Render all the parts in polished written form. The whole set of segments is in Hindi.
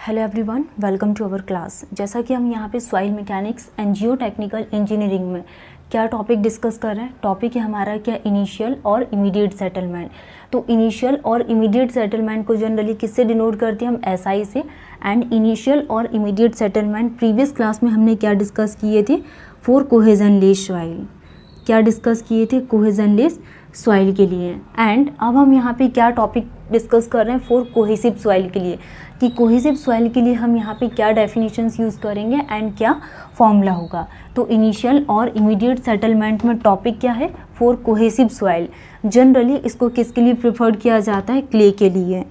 Hello everyone, welcome to our class. जैसा कि हम यहाँ पे soil mechanics and geotechnical engineering में क्या टॉपिक डिस्कस कर रहे हैं। टॉपिक है हमारा क्या, इनिशियल और इमीडिएट सेटलमेंट। तो इनिशियल और इमीडिएट सेटलमेंट को जनरली किससे डिनोट करते हैं हम, एसआई से। एंड इनिशियल और इमीडिएट सेटलमेंट प्रीवियस क्लास में हमने क्या डिस्कस किए थे, फॉर कोहेजनलेस सॉइल। क्या डिस्कस किए थे, कोहेजनलेस सॉइल के लिए। एंड अब हम यहाँ पे क्या टॉपिक डिस्कस कर रहे हैं, फॉर कोहेसिव सॉइल के लिए, कि कोहेसिव सॉइल के लिए हम यहाँ पे क्या डेफिनेशंस यूज़ करेंगे एंड क्या फॉर्मूला होगा। तो इनिशियल और इमीडिएट सेटलमेंट में टॉपिक क्या है, फॉर कोहेसिव सॉइल। जनरली इसको किसके लिए प्रेफर्ड किया जाता है, क्ले के लिए।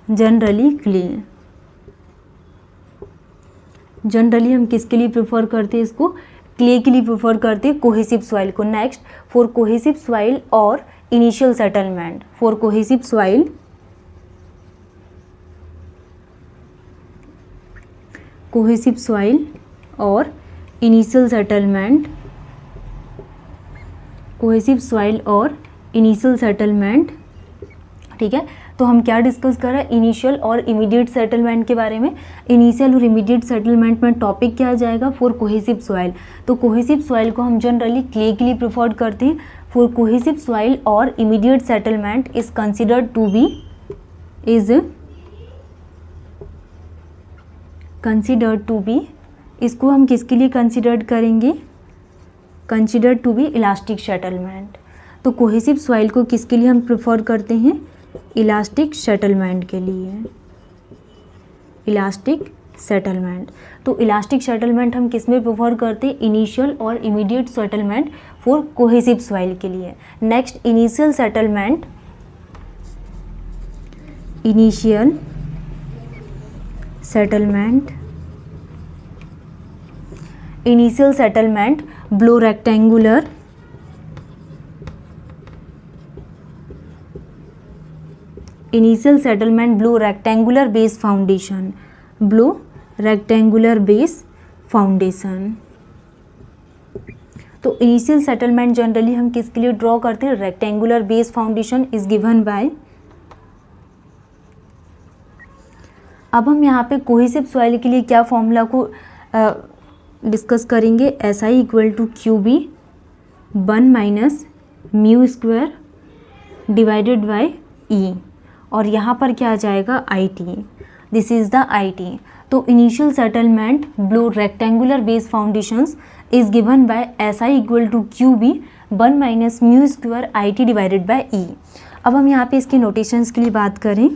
जनरली क्ले, जनरली हम किसके लिए प्रेफर करते हैं इसको, क्ले के लिए प्रेफर करते हैं कोहेसिव सॉइल को। नेक्स्ट, फॉर कोहेसिव सॉइल और initial settlement, for cohesive soil cohesive soil और इनिशियल सेटलमेंट, कोहेसिव सॉइल और इनिशियल सेटलमेंट। ठीक है, तो हम क्या डिस्कस कर रहे हैं, इनिशियल और इमीडिएट सेटलमेंट के बारे में। इनिशियल और इमीडिएट सेटलमेंट में टॉपिक क्या आ जाएगा, फॉर कोहेसिव सॉइल। तो कोहेसिव सॉइल को हम जनरली क्ले के लिए प्रेफर्ड करते हैं। फॉर कोहेसिव सॉइल और immediate settlement is considered to be, considered to be, इसको हम किसके लिए कंसिडर्ड करेंगे, considered to be elastic settlement. तो कोहेसिव सॉइल को किसके लिए हम प्रेफर करते हैं, इलास्टिक सेटलमेंट के लिए, इलास्टिक सेटलमेंट। तो इलास्टिक सेटलमेंट हम किस में प्रेफर करते हैं, इनिशियल और immediate settlement for cohesive soil के लिए। Next, initial settlement, initial settlement, initial settlement below rectangular, initial settlement below rectangular base foundation, blow rectangular base foundation. तो इनिशियल सेटलमेंट जनरली हम किसके लिए ड्रॉ करते हैं, rectangular base foundation is given bye. अब हम यहाँ पे कोहेसिव सॉइल के लिए क्या फॉर्मूला को डिस्कस करेंगे, S I equal to Q B 1 minus mu square divided by E, और यहाँ पर क्या आ जाएगा, I T. This is the I T. तो initial settlement below rectangular base foundations is given by S I equal to Q B 1 minus mu square I T divided by E. अब हम यहाँ पे इसके नोटेशंस के लिए बात करें,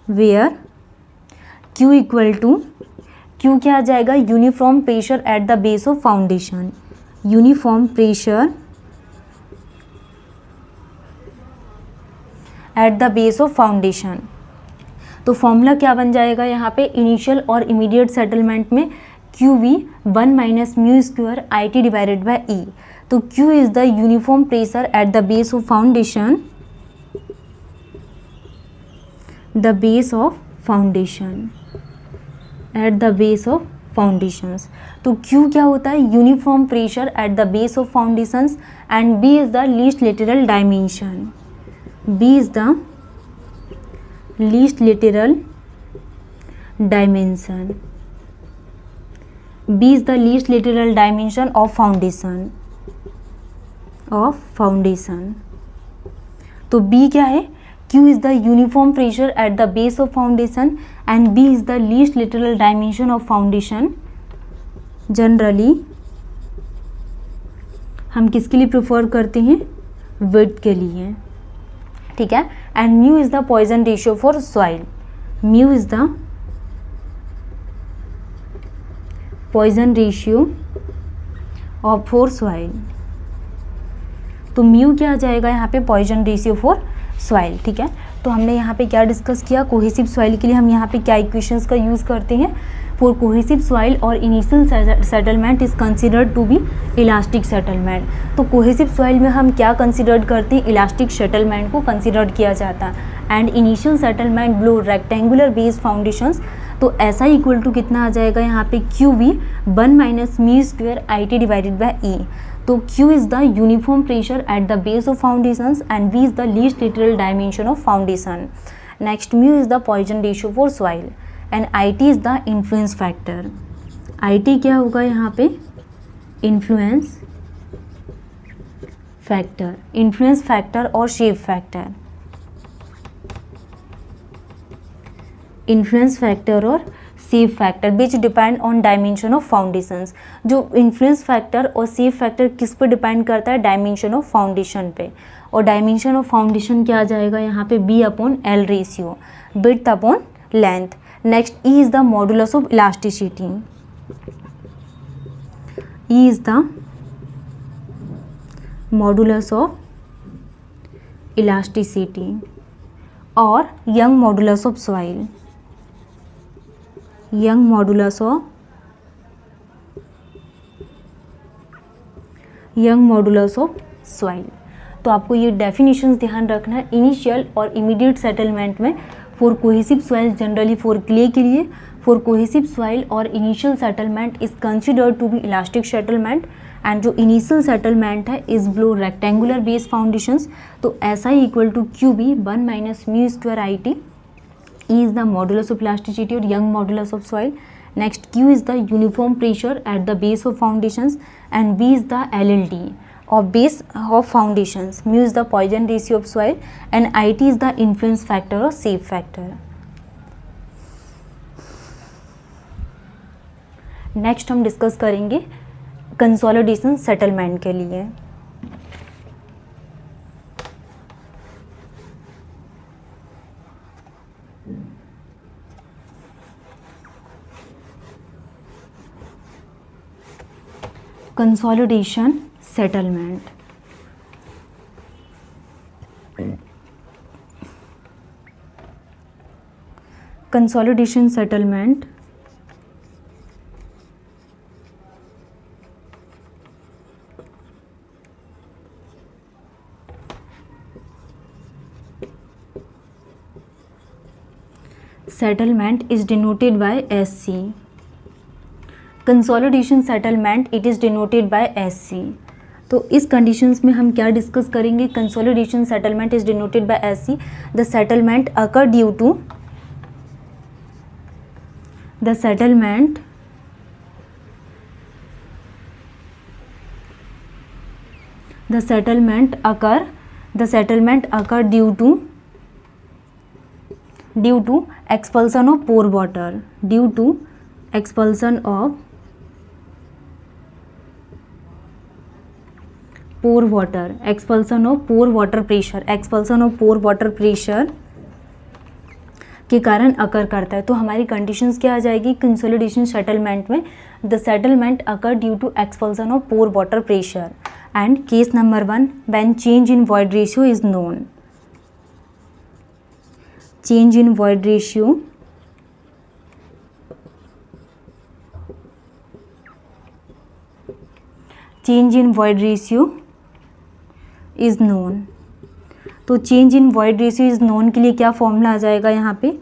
where Q equal to, Q क्या आ जाएगा, uniform pressure at the base of foundation, uniform pressure at the base of foundation. तो फॉर्मूला क्या बन जाएगा यहाँ पे, इनिशियल और इमीडिएट सेटलमेंट में QV 1 minus mu square I T divided by E. तो Q is the uniform pressure at the base of foundation, the base of foundation, at the base of foundations. तो Q क्या होता है, uniform pressure at the base of foundations, and B is the least lateral dimension, B is the least lateral dimension, B is the least lateral dimension of foundation, तो B क्या है, Q is the uniform pressure at the base of foundation and B is the least lateral dimension of foundation। Generally हम किसके लिए प्रेफर करते हैं, विड्थ के लिए। ठीक है, and mu is the Poisson ratio for soil, mu is the Poisson ratio of for soil. तो म्यू क्या आ जाएगा यहाँ पे, पॉइजन रेशियो फॉर सॉइल। ठीक है, तो हमने यहाँ पे क्या डिस्कस किया, कोहेसिव सॉइल के लिए हम यहाँ पे क्या इक्वेशंस का यूज़ करते हैं, फॉर कोहेसिव सॉइल और initial settlement is considered to be elastic settlement. तो कोहेसिव सॉइल में हम क्या कंसिडर्ड करते हैं, इलास्टिक सेटलमेंट को कंसिडर्ड किया जाता है। And initial settlement below rectangular base foundations, तो ऐसा इक्वल टू कितना आ जाएगा यहाँ पे, Q V 1 minus mu square I T divided by E. तो Q is the uniform pressure at the base of foundations and V is the least lateral dimension of foundation. Next, mu is the Poisson ratio for soil. And IT is the influence factor. IT क्या होगा यहाँ पे? इन्फ्लुएंस फैक्टर, इन्फ्लुएंस फैक्टर और शेप फैक्टर, इन्फ्लुएंस फैक्टर और shape factor which depend on dimension of foundations. जो इन्फ्लुएंस फैक्टर और शेप फैक्टर किस पे डिपेंड करता है? डायमेंशन ऑफ फाउंडेशन पे। और डायमेंशन ऑफ फाउंडेशन क्या आ जाएगा यहाँ पे? B/L ratio, width upon length. Next, E is the modulus of elasticity, E is the modulus of elasticity. और young modulus of soil, young modulus of soil. तो आपको ये डेफिनेशंस ध्यान रखना है। इनिशियल और इमीडिएट सेटलमेंट में for cohesive soil, generally for clay के लिए, फॉर कोहेसिव सॉइल और initial settlement is considered to be elastic settlement. And जो इनिशियल सेटलमेंट है is below rectangular base foundations. तो SI equal to QB 1 minus mu square IT। E is the modulus of elasticity or young modulus of soil. Next, Q is the uniform pressure at the base of foundations, and B is the LLD of base of foundations. Mu is the Poisson ratio of soil, and IT is the influence factor or shape factor. Next हम डिस्कस करेंगे कंसोलिडेशन सेटलमेंट के लिए। Consolidation settlement, consolidation settlement settlement is denoted by SC. Consolidation settlement it is denoted by SC। तो इस कंडीशंस में हम क्या डिस्कस करेंगे? Consolidation settlement is denoted by SC। The settlement occur due to the settlement occur due to expulsion of pore water, due to expulsion of pore water, expulsion of pore water pressure, expulsion of pore water pressure के कारण अकर करता है। तो हमारी कंडीशंस क्या आ जाएगी कंसोलिडेशन सेटलमेंट में? The settlement occur due to expulsion of pore water pressure. And case number 1, when change in void ratio is known, change in void ratio is known. तो change in void ratio is known के लिए क्या फॉर्मूला आ जाएगा यहाँ पे?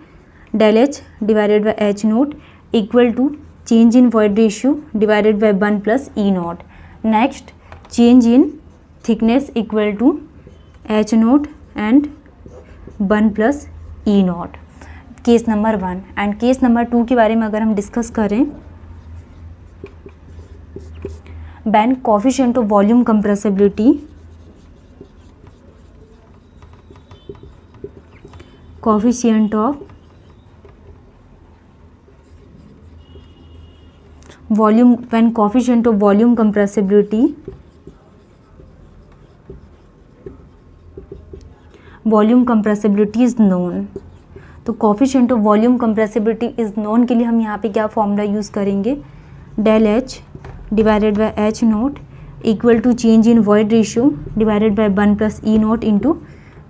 Del H divided by H naught equal to change in void ratio divided by 1 plus E naught. Next, change in thickness equal to H naught and 1 plus E naught. Case number 1 and case number 2 के बारे में अगर हम डिस्कस करें, when coefficient of volume compressibility when coefficient of volume compressibility is known। तो coefficient of volume compressibility is known के लिए हम यहाँ पे क्या फॉर्मूला यूज़ करेंगे? Del H divided by H naught equal to change in void ratio divided by 1 plus E naught into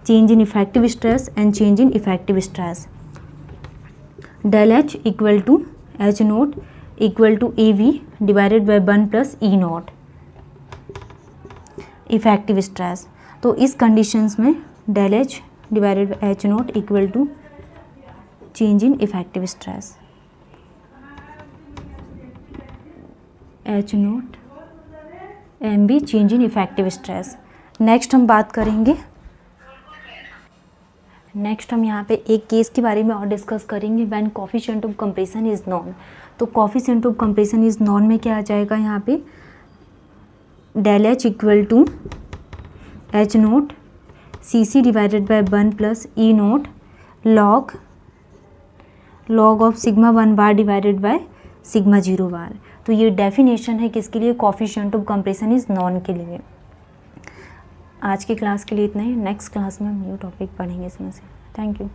change in effective stress and change in effective stress. Del H equal to H naught equal to AV divided by 1 plus E naught effective stress. तो इस कंडीशंस में del H divided by H naught equal to change in effective stress, H note MB change in effective stress. Next हम बात करेंगे नेक्स्ट हम यहाँ पे एक केस के बारे में और डिस्कस करेंगे, when coefficient of compression is known. तो coefficient of compression is known में क्या आ जाएगा यहाँ पे, del H equal to H naught C C divided by 1 plus E naught log of sigma 1 bar divided by sigma 0 bar. तो ये डेफिनेशन है किसके लिए, coefficient of compression is known के लिए। आज की क्लास के लिए इतना ही, नेक्स्ट क्लास में हम न्यू टॉपिक पढ़ेंगे इसमें से। Thank you.